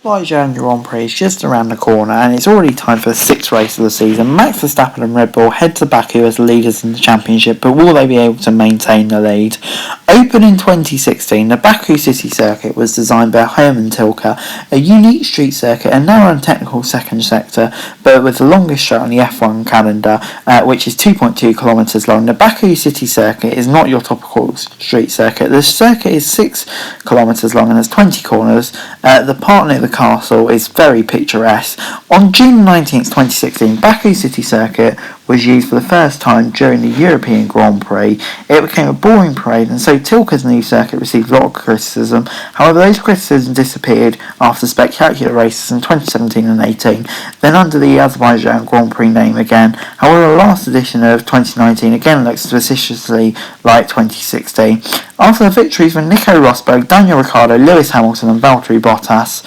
Azerbaijan Grand Prix is just around the corner and it's already time for the sixth race of the season. Max Verstappen and Red Bull head to Baku as leaders in the championship, but will they be able to maintain the lead? Open in 2016, the Baku City Circuit was designed by Hermann Tilke, a unique street circuit, a narrow and technical second sector, but with the longest straight on the F1 calendar, which is 2.2 kilometres long. The Baku City Circuit is not your typical street circuit. The circuit is 6 kilometres long and has 20 corners. The part near the castle is very picturesque. On June 19th, 2016, Baku City Circuit was used for the first time during the European Grand Prix. It became a boring parade, and so Tilke's new circuit received a lot of criticism. However, those criticisms disappeared after spectacular races in 2017 and 18, then under the Azerbaijan Grand Prix name again. However, the last edition of 2019 again looks suspiciously like 2016. After the victories for Nico Rosberg, Daniel Ricciardo, Lewis Hamilton and Valtteri Bottas,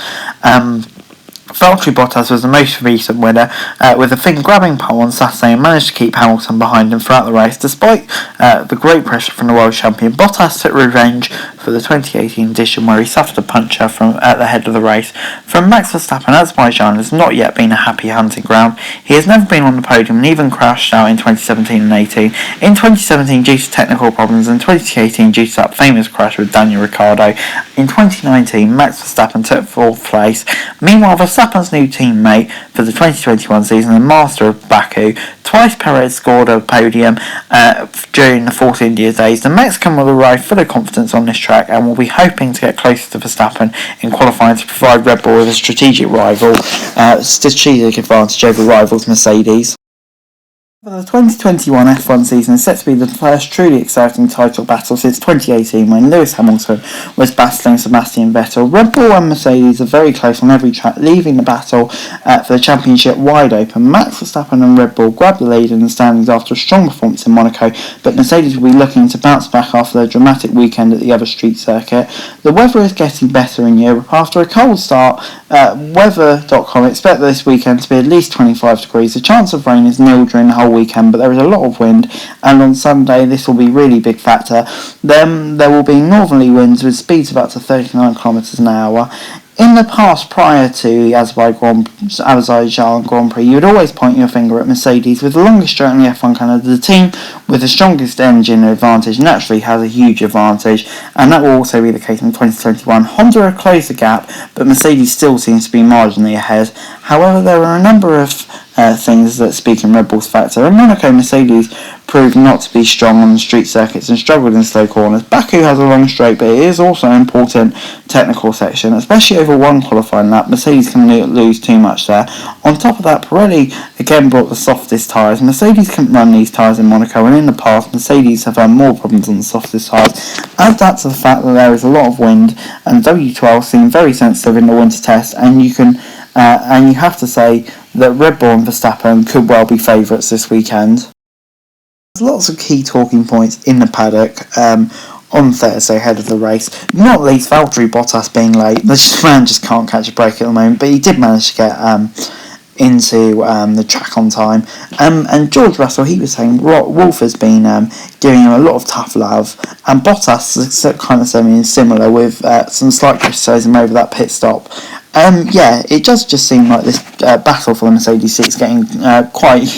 Valtteri Bottas was the most recent winner, with the Finn grabbing pole on Saturday and managed to keep Hamilton behind him throughout the race. Despite the great pressure from the world champion, Bottas took revenge for the 2018 edition where he suffered a puncture from at the head of the race. From Max Verstappen, Azerbaijan has not yet been a happy hunting ground. He has never been on the podium and even crashed out in 2017 and 18. In 2017 due to technical problems, and 2018 due to that famous crash with Daniel Ricciardo. In 2019, Max Verstappen took fourth place. Meanwhile, Verstappen's new teammate for the 2021 season, the master of Baku, twice Perez scored a podium during the Force India days. The Mexican will arrive full of confidence on this track and will be hoping to get closer to Verstappen in qualifying to provide Red Bull with a strategic advantage over rivals Mercedes. The 2021 F1 season is set to be the first truly exciting title battle since 2018 when Lewis Hamilton was battling Sebastian Vettel. Red Bull and Mercedes are very close on every track, leaving the battle for the championship wide open. Max Verstappen and Red Bull grab the lead in the standings after a strong performance in Monaco, but Mercedes will be looking to bounce back after their dramatic weekend at the other street circuit. The weather is getting better in Europe. After a cold start, weather.com expect this weekend to be at least 25 degrees. The chance of rain is nil during the whole weekend, but there is a lot of wind, and on Sunday this will be a really big factor. Then there will be northerly winds with speeds of up to 39 kilometres an hour. In the past, prior to the Azerbaijan Grand Prix, you would always point your finger at Mercedes. With the longest straight on the F1 calendar, the team with the strongest engine advantage naturally has a huge advantage, and that will also be the case in 2021. Honda have closed the gap, but Mercedes still seems to be marginally ahead. However, there are a number of things that speak in Red Bull's factor. In Monaco, Mercedes proved not to be strong on the street circuits and struggled in slow corners. Baku has a long straight, but it is also an important technical section, especially over one qualifying lap. Mercedes can lose too much there. On top of that, Pirelli again brought the softest tyres. Mercedes couldn't run these tyres in Monaco, and in the past, Mercedes have had more problems on the softest tyres. Add that to the fact that there is a lot of wind, and W12 seem very sensitive in the winter test, and you have to say that Red Bull and Verstappen could well be favourites this weekend. There's lots of key talking points in the paddock on Thursday ahead of the race, not least Valtteri Bottas being late. The man just can't catch a break at the moment, but he did manage to get into the track on time. And George Russell, he was saying Wolf has been giving him a lot of tough love, and Bottas is kind of something similar with some slight criticism over that pit stop. It does just seem like this battle for the Mercedes seat is getting quite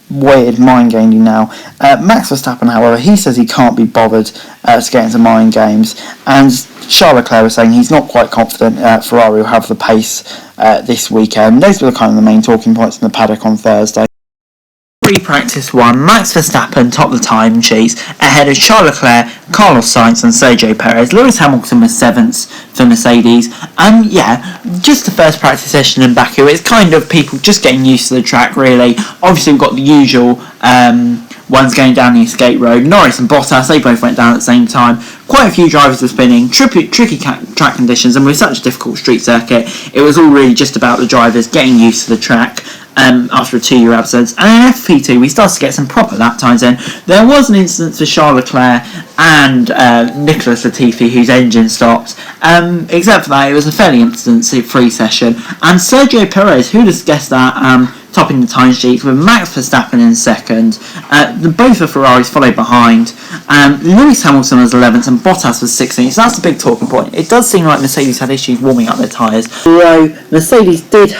weird, mind-gaming now. Max Verstappen, however, he says he can't be bothered to get into mind games, and Charles Leclerc was saying he's not quite confident Ferrari will have the pace this weekend. Those were the main talking points in the paddock on Thursday. Pre-practice 1, Max Verstappen topped the time sheets ahead of Charles Leclerc, Carlos Sainz and Sergio Perez. Lewis Hamilton was 7th for Mercedes. Just the first practice session in Baku. It's kind of people just getting used to the track, really. Obviously we've got the usual ones going down the escape road. Norris and Bottas, they both went down at the same time. Quite a few drivers were spinning, tricky track conditions, and with such a difficult street circuit, it was all really just about the drivers getting used to the track. After a 2-year absence, and in FP2 we started to get some proper lap times in. There was an incident for Charles Leclerc and Nicholas Latifi whose engine stopped. Except for that, it was a fairly incident-free session. And Sergio Perez, who'd have guessed that, topping the timesheet with Max Verstappen in second. Both of Ferraris followed behind. Lewis Hamilton was 11th and Bottas was 16th. So that's a big talking point. It does seem like Mercedes had issues warming up their tyres. Although Mercedes did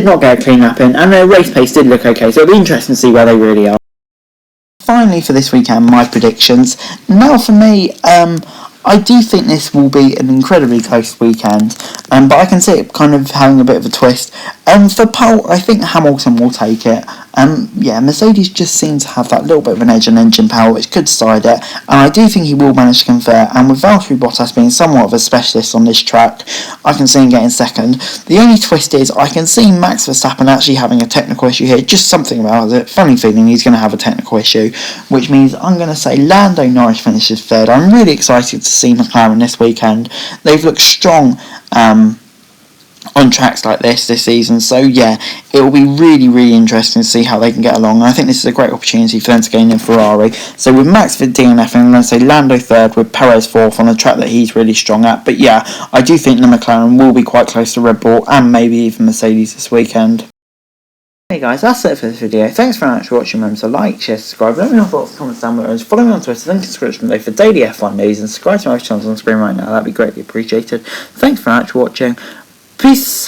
not get a clean lap in, and their race pace did look okay. So it'll be interesting to see where they really are. Finally, for this weekend, my predictions. Now, for me, I do think this will be an incredibly close weekend, but I can see it kind of having a bit of a twist. For pole, I think Hamilton will take it. Mercedes just seems to have that little bit of an edge on engine power, which could side it, and I do think he will manage to convert. And with Valtteri Bottas being somewhat of a specialist on this track, I can see him getting second. The only twist is I can see Max Verstappen actually having a technical issue here, just something about it. Funny feeling he's going to have a technical issue, which means I'm going to say Lando Norris finishes third. I'm really excited to see McLaren this weekend. They've looked strong on tracks like this season, so yeah, it will be really, really interesting to see how they can get along. I think this is a great opportunity for them to gain in Ferrari. So with Max for DNF, I'm going to say Lando third with Perez fourth on a track that he's really strong at. But yeah, I do think the McLaren will be quite close to Red Bull and maybe even Mercedes this weekend. Hey guys, that's it for this video. Thanks very much for watching. Remember to like, share, subscribe, let me know your thoughts and comments down below. Follow me on Twitter, link in the description below for daily F1 news, and subscribe to my channel on the screen right now. That'd be greatly appreciated. Thanks very much for watching. Peace.